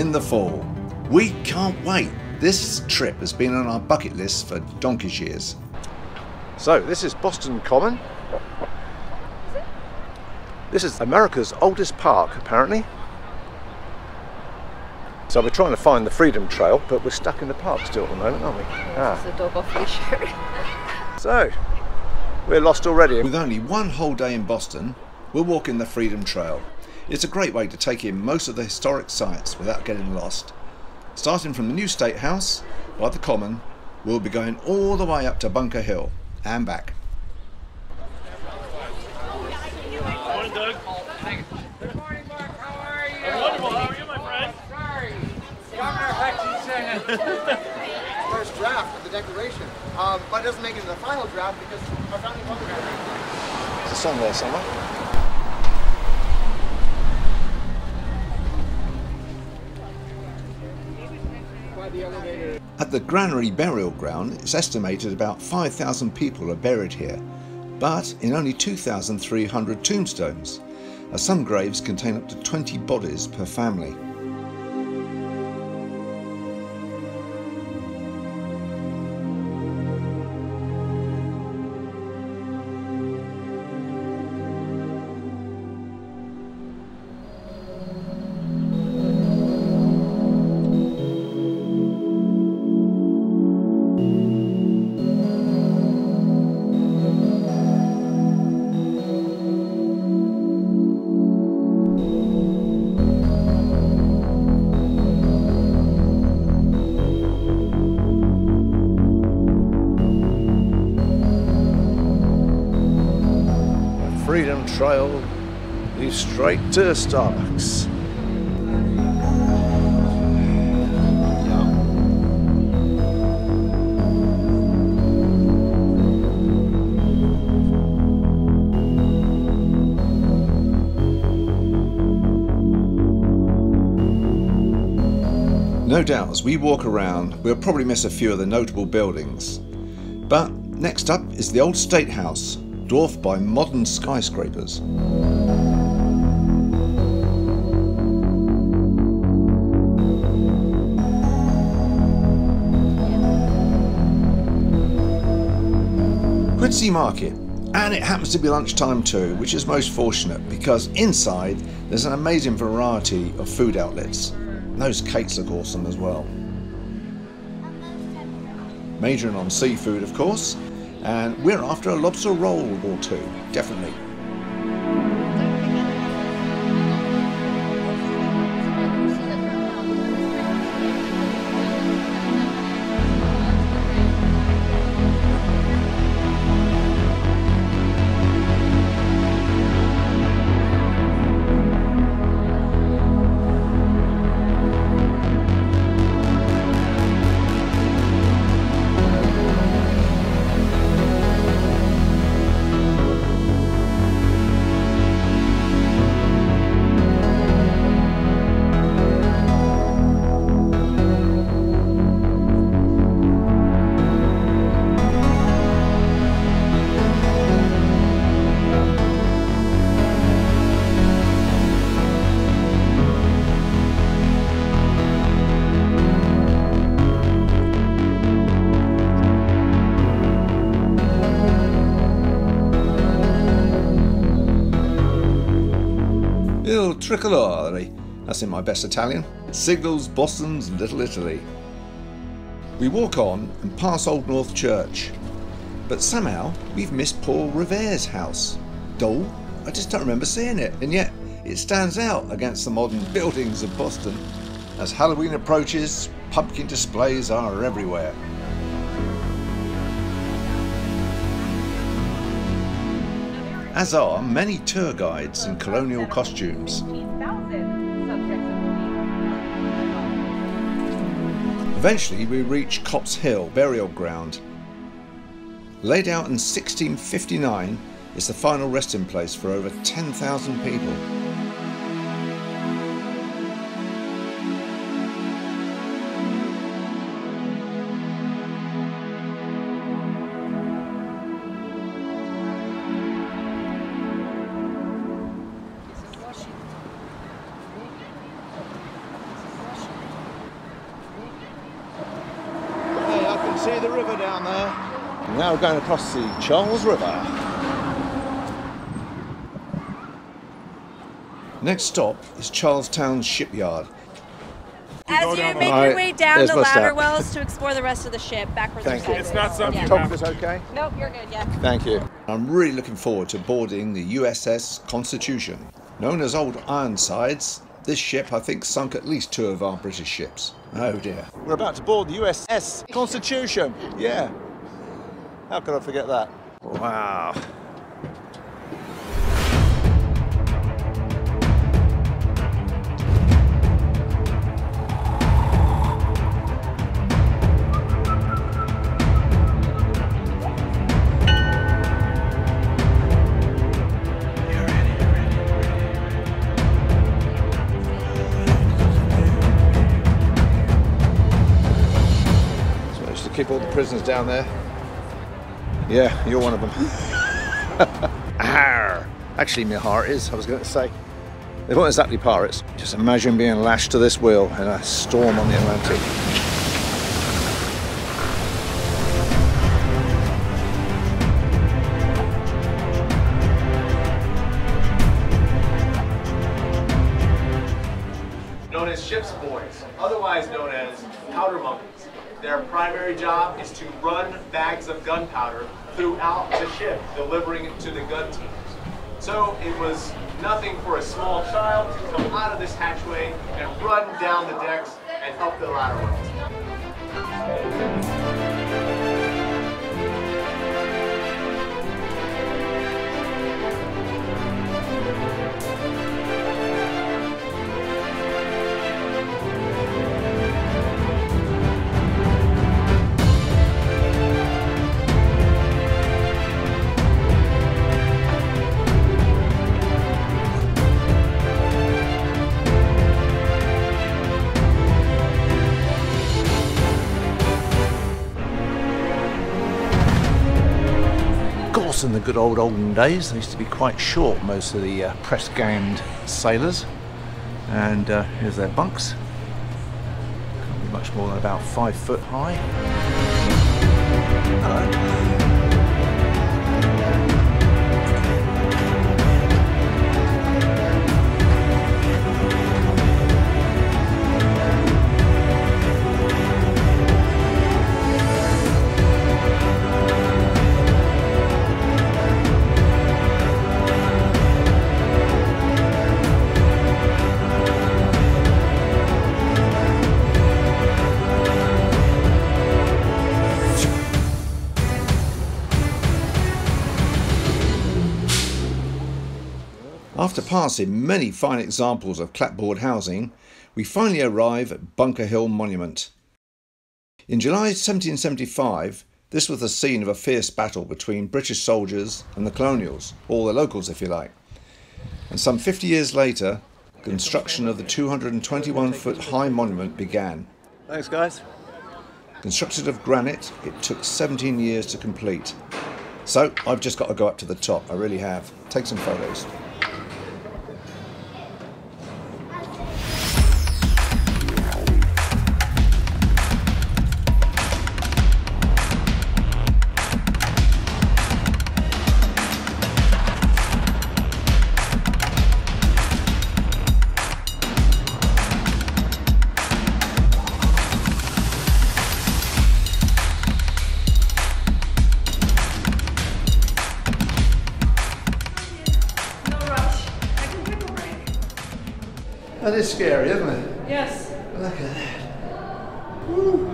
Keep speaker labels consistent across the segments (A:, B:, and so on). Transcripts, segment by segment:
A: in the fall. We can't wait. This trip has been on our bucket list for donkey's years. So this is Boston Common. This is America's oldest park, apparently. So we're trying to find the Freedom Trail, but we're stuck in the park still at the moment, aren't we?
B: There's a dog off leash.
A: So, we're lost already. With only one whole day in Boston, we're walking the Freedom Trail. It's a great way to take in most of the historic sites without getting lost. Starting from the new State House, by the Common, we'll be going all the way up to Bunker Hill and back.
C: Morning, Doug.
D: Good morning, Mark. How are you?
C: Wonderful. How are you, my friend?
D: Sorry. Governor Hutchinson. First draft of the Declaration. But it doesn't make it to the final draft because our founding father got it.
A: There's a song there somewhere. At the Granary Burial Ground, it's estimated about 5,000 people are buried here, but in only 2,300 tombstones, as some graves contain up to 20 bodies per family. Freedom Trail leads straight to Starbucks. No doubt, as we walk around, we'll probably miss a few of the notable buildings. But next up is the old State House, dwarfed by modern skyscrapers. Quincy Market, and it happens to be lunchtime too, which is most fortunate because inside there's an amazing variety of food outlets. And those cakes look awesome as well. Majoring on seafood, of course. And we're after a lobster roll or two, definitely. Il Tricolore, that's in my best Italian. It signals Boston's Little Italy. We walk on and pass Old North Church, but somehow we've missed Paul Reveres' house. Dull, I just don't remember seeing it, and yet it stands out against the modern buildings of Boston. As Halloween approaches, pumpkin displays are everywhere. As are many tour guides in colonial costumes. Eventually we reach Copp's Hill Burial Ground. Laid out in 1659, it's the final resting place for over 10,000 people. See the river down there? Now we're going across the Charles River. Next stop is Charlestown Shipyard.
E: As you make your way down the ladder wells to explore the rest of the ship, backwards or sideways.
C: It's not something.
A: Top of it okay?
E: Nope, you're good, yeah.
A: Thank you. I'm really looking forward to boarding the USS Constitution. Known as Old Ironsides, this ship I think sunk at least 2 of our British ships. Oh dear. We're about to board the USS Constitution. Yeah. How could I forget that? Wow. Keep all the prisoners down there. Yeah, you're one of them. Arr. Actually, my heart is, I was going to say. They weren't exactly pirates. Just imagine being lashed to this wheel in a storm on the Atlantic.
F: Known as ship's boys, otherwise known as powder monkeys. Their primary job is to run bags of gunpowder throughout the ship, delivering it to the gun teams. So it was nothing for a small child to come out of this hatchway and run down the decks and up the ladder wells.
A: In the good olden days, they used to be quite short, most of the press-ganged sailors. And here's their bunks. Can't be much more than about 5 foot high. Hello. After passing many fine examples of clapboard housing, we finally arrive at Bunker Hill Monument. In July 1775, this was the scene of a fierce battle between British soldiers and the colonials, or the locals if you like. And some 50 years later, construction of the 221-foot high monument began.
F: Thanks, guys.
A: Constructed of granite, it took 17 years to complete. So I've just got to go up to the top, I really have. Take some photos. That is scary, isn't it?
E: Yes.
A: Look at that. Woo.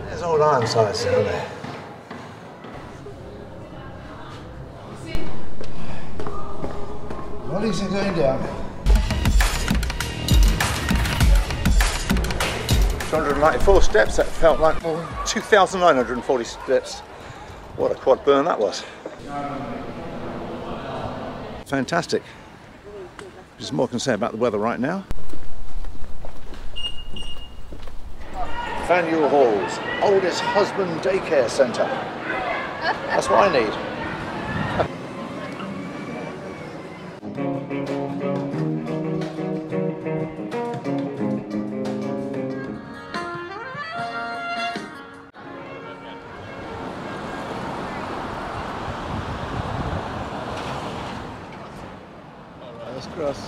A: There's old Ironsides down there. What is it going down? 294 steps, that felt like 2,940 steps. What a quad burn that was. Fantastic. There's more I can say about the weather right now. Faneuil Hall's oldest husband daycare centre. That's what I need. across.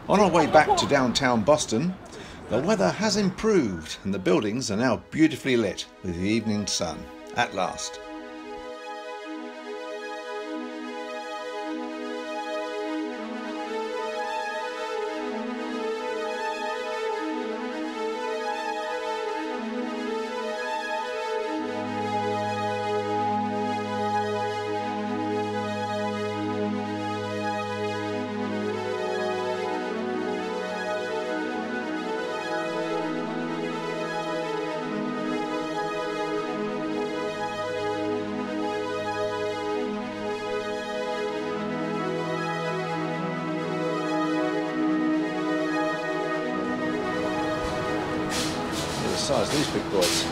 A: On our way back to downtown Boston, the weather has improved and the buildings are now beautifully lit with the evening sun, at last. Size these big boys.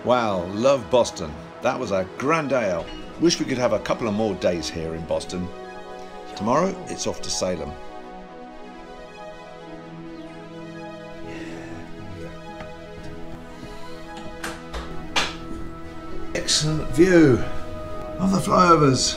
A: Wow, love Boston. That was a grand day out. Wish we could have a couple of more days here in Boston. Tomorrow it's off to Salem. Excellent view of the flyovers.